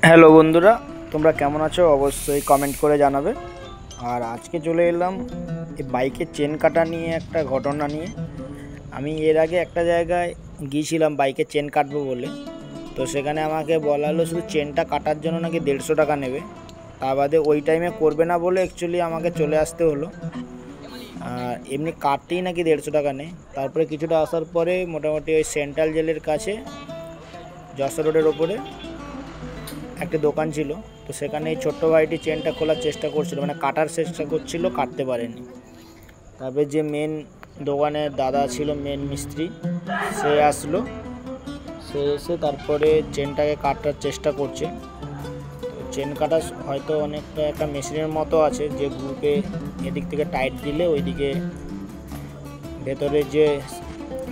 Hello বন্ধুরা, তোমরা কেমন আছো অবশ্যই কমেন্ট করে জানাবে। আর আজকে চলে এলাম এই বাইকের চেন কাটা নিয়ে একটা ঘটনা নিয়ে। আমি এর আগে একটা জায়গায় গিয়েছিলাম বাইকের চেন কাটবো বলে, তো সেখানে আমাকে বলা হলো শুধু চেনটা কাটার জন্য নাকি 150 টাকা নেবে। তা বাদে ওই টাইমে করবে না বলে অ্যাকচুয়ালি আমাকে চলে আসতে হলো। আর এমনি কাটতেই নাকি 150 টাকা নেয়। তারপরে কিছুটা আসার পরে মোটামুটি ওই সেন্ট্রাল জেলের কাছে যশোর রোডের ওপরে একটা দোকান ছিল, তো সেখানে এই ছোট্ট ভাইটি চেনটা খোলার চেষ্টা করছিল, মানে কাটার চেষ্টা করছিল, কাটতে পারেনি। তারপরে যে মেন দোকানের দাদা ছিল, মেন মিস্ত্রি, সে আসলো। সে এসে তারপরে চেনটাকে কাটার চেষ্টা করছে। তো চেন কাটা হয়তো অনেকটা একটা মেশিনের মতো আছে, যে গ্রুপে এদিক থেকে টাইট দিলে ওইদিকে ভেতরে যে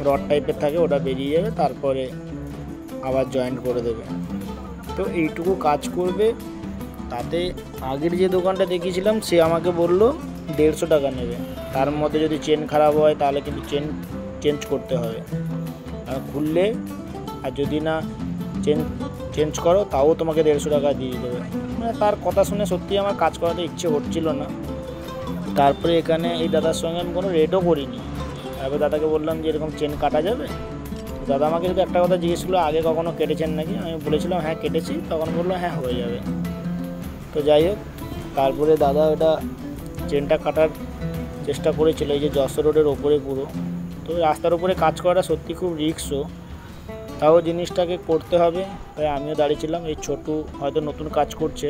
রড টাইপের থাকে ওটা বেরিয়ে যাবে, তারপরে আবার জয়েন্ট করে দেবে। তো এইটুকু কাজ করবে। তাতে আগের যে দোকানটা দেখিয়েছিলাম সে আমাকে বলল 150 টাকা নেবে। তার মধ্যে যদি চেন খারাপ হয় তাহলে কিন্তু চেঞ্জ করতে হবে, আর খুললে আর যদি না চেঞ্জ করো তাও তোমাকে 150 টাকা দিয়ে দেবে। মানে তার কথা শুনে সত্যি আমার কাজ করাতে ইচ্ছে হচ্ছিল না। তারপরে এখানে এই দাদার সঙ্গে আমি কোনো রেটও করিনি। তারপরে দাদাকে বললাম যে এরকম চেন কাটা যাবে। দাদা আমাকে শুধু একটা কথা জিজ্ঞেস করলো, আগে কখনো কেটেছেন নাকি? আমি বলেছিলাম হ্যাঁ কেটেছি। তখন বললো হ্যাঁ হয়ে যাবে। তো যাই হোক, তারপরে দাদা ওটা চেনটা কাটার চেষ্টা করেছিল এই যে যশোর রোডের ওপরে পুরো। তো রাস্তার উপরে কাজ করাটা সত্যি খুব রিস্কও, তাও জিনিসটাকে করতে হবে। তাই আমিও দাঁড়িয়েছিলাম। এই ছোটু হয়তো নতুন কাজ করছে,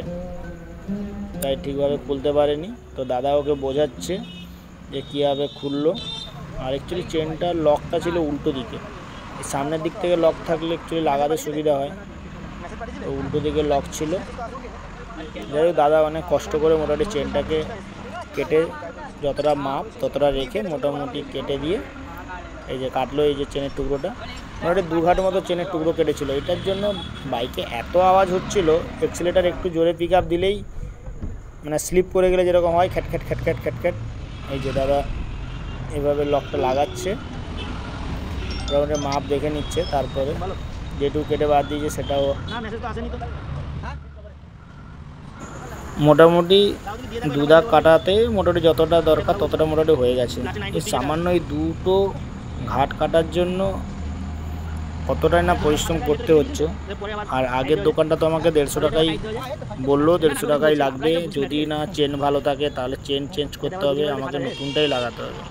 তাই ঠিকভাবে খুলতে পারেনি। তো দাদা ওকে বোঝাচ্ছে যে কীভাবে খুললো। আর অ্যাকচুয়ালি চেনটার লকটা ছিল উল্টো দিকে। সামনের দিক থেকে লক থাকলে অ্যাকচুয়ালি লাগাতে সুবিধা হয়, তো উল্টো দিকে লক ছিল। যাই হোক, দাদা অনেক কষ্ট করে মোটামুটি চেনটাকে কেটে যতটা মাপ ততটা রেখে মোটামুটি কেটে দিয়ে এই যে কাটলো। এই যে চেনের টুকরোটা মোটামুটি 2 ঘাট মতো চেনের টুকরো কেটেছিল। এটার জন্য বাইকে এত আওয়াজ হচ্ছিল, অ্যাক্সিলেটার একটু জোরে পিক আপ দিলেই, মানে স্লিপ করে গেলে যেরকম হয় খ্যাট খ্যাট খ্যাট খ্যাট খ্যাট খ্যাট। এই যে দাদা এভাবে লকটা লাগাচ্ছে, মোটামুটি মাপ দেখে নিচ্ছে, তারপরে যেটুকু কেটে বাদ দিয়েছে সেটাও মোটামুটি 2 দাগ কাটাতে মোটামুটি যতটা দরকার ততটা মোটামুটি হয়ে গেছে। এই সামান্য এই দুটো ঘাট কাটার জন্য কতটাই না পরিশ্রম করতে হচ্ছে। আর আগের দোকানটা তো আমাকে 150 টাকাই বললো, 150 টাকাই লাগবে। যদি না চেন ভালো থাকে তাহলে চেন চেঞ্জ করতে হবে, আমাকে নতুনটাই লাগাতে হবে।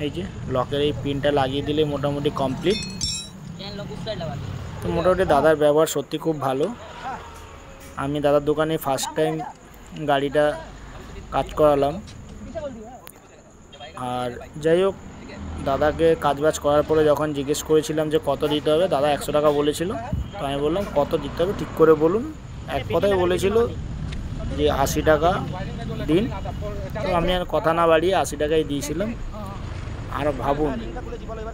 এই যে লকের এই পিনটা লাগিয়ে দিলে মোটামুটি কমপ্লিট। তো মোটামুটি দাদার ব্যবহার সত্যি খুব ভালো। আমি দাদার দোকানে ফার্স্ট টাইম গাড়িটা কাজ করালাম। আর যাই হোক, দাদাকে কাজবাজ করার পরে যখন জিজ্ঞেস করেছিলাম যে কত দিতে হবে, দাদা 100 টাকা বলেছিল। তো আমি বললাম কত দিতে হবে ঠিক করে বলুন। এক কথাই বলেছিল যে 80 টাকা দিন। তো আমি আর কথা না বাড়িয়ে 80 টাকাই দিয়েছিলাম। আর ভাবুন,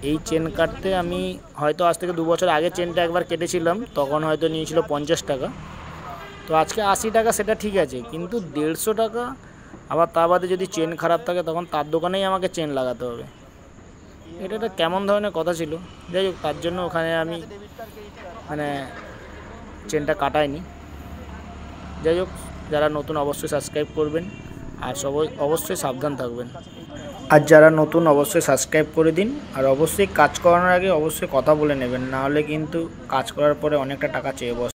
এই চেন কাটতে আমি হয়তো আজ থেকে 2 বছর আগে চেনটা একবার কেটেছিলাম, তখন হয়তো নিয়েছিল 50 টাকা। তো আজকে 80 টাকা, সেটা ঠিক আছে, কিন্তু 150 টাকা। আবার তা বাদে যদি চেন খারাপ থাকে তখন তার দোকানেই আমাকে চেন লাগাতে হবে। এটা একটা কেমন ধরনের কথা ছিল। যাই হোক, তার জন্য ওখানে আমি মানে চেনটা কাটাইনি। যাই হোক, যারা নতুন অবশ্যই সাবস্ক্রাইব করবেন, আর অবশ্যই সাবধান থাকবেন। আর যারা নতুন অবশ্যই সাবস্ক্রাইব করে দিন। আর অবশ্যই কাজ করানোর আগে অবশ্যই কথা বলে নেবেন, নাহলে কিন্তু কাজ করার পরে অনেকটা টাকা চেয়ে বসে।